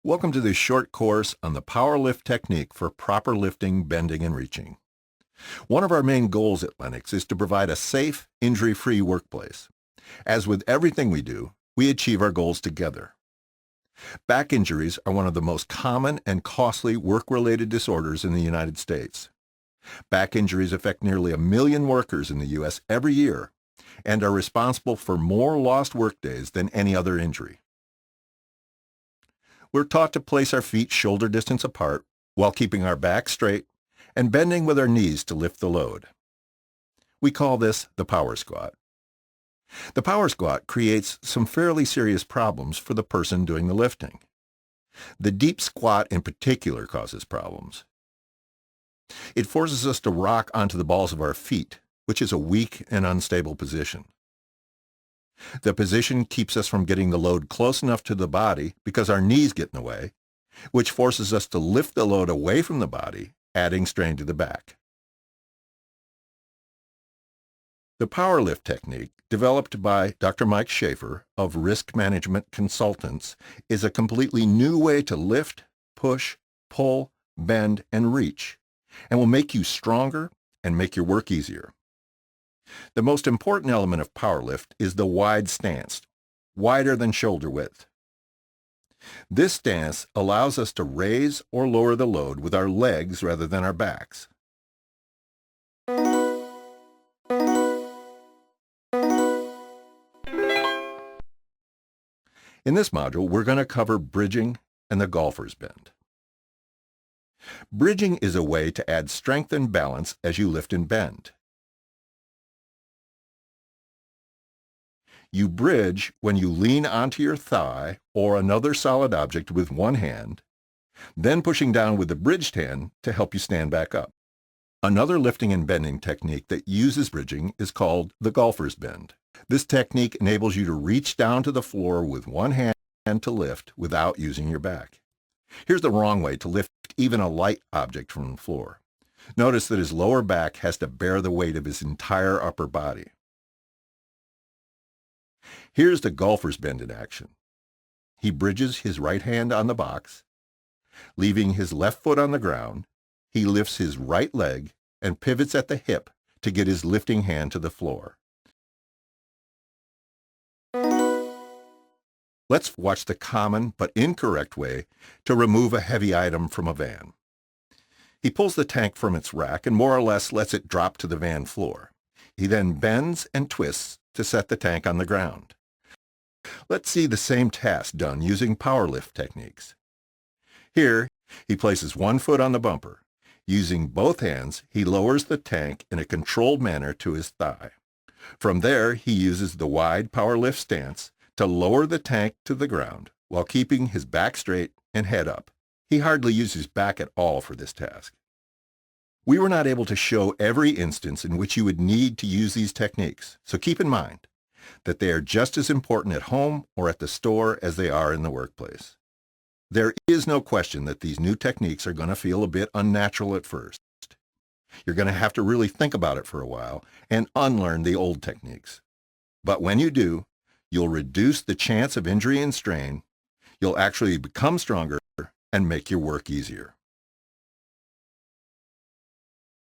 Welcome to this short course on the power lift technique for proper lifting, bending, and reaching. One of our main goals at Lennox is to provide a safe, injury-free workplace. As with everything we do, we achieve our goals together. Back injuries are one of the most common and costly work-related disorders in the United States. Back injuries affect nearly 1 million workers in the U.S. every year and are responsible for more lost workdays than any other injury. We're taught to place our feet shoulder distance apart while keeping our back straight and bending with our knees to lift the load. We call this the power squat. The power squat creates some fairly serious problems for the person doing the lifting. The deep squat in particular causes problems. It forces us to rock onto the balls of our feet, which is a weak and unstable position. The position keeps us from getting the load close enough to the body because our knees get in the way, which forces us to lift the load away from the body, adding strain to the back. The power lift technique, developed by Dr. Mike Schaefer of Risk Management Consultants, is a completely new way to lift, push, pull, bend, and reach, and will make you stronger and make your work easier. The most important element of power lift is the wide stance, wider than shoulder width. This stance allows us to raise or lower the load with our legs rather than our backs. In this module, we're going to cover bridging and the golfer's bend. Bridging is a way to add strength and balance as you lift and bend. You bridge when you lean onto your thigh or another solid object with one hand, then pushing down with the bridged hand to help you stand back up. Another lifting and bending technique that uses bridging is called the golfer's bend. This technique enables you to reach down to the floor with one hand to lift without using your back. Here's the wrong way to lift even a light object from the floor. Notice that his lower back has to bear the weight of his entire upper body. Here's the golfer's bend in action. He bridges his right hand on the box. Leaving his left foot on the ground, he lifts his right leg and pivots at the hip to get his lifting hand to the floor. Let's watch the common but incorrect way to remove a heavy item from a van. He pulls the tank from its rack and more or less lets it drop to the van floor. He then bends and twists to set the tank on the ground. Let's see the same task done using power lift techniques. Here, he places one foot on the bumper. Using both hands, he lowers the tank in a controlled manner to his thigh. From there, he uses the wide power lift stance to lower the tank to the ground while keeping his back straight and head up. He hardly uses back at all for this task. We were not able to show every instance in which you would need to use these techniques, so keep in mind that they are just as important at home or at the store as they are in the workplace. There is no question that these new techniques are going to feel a bit unnatural at first. You're going to have to really think about it for a while and unlearn the old techniques. But when you do, you'll reduce the chance of injury and strain, you'll actually become stronger and make your work easier.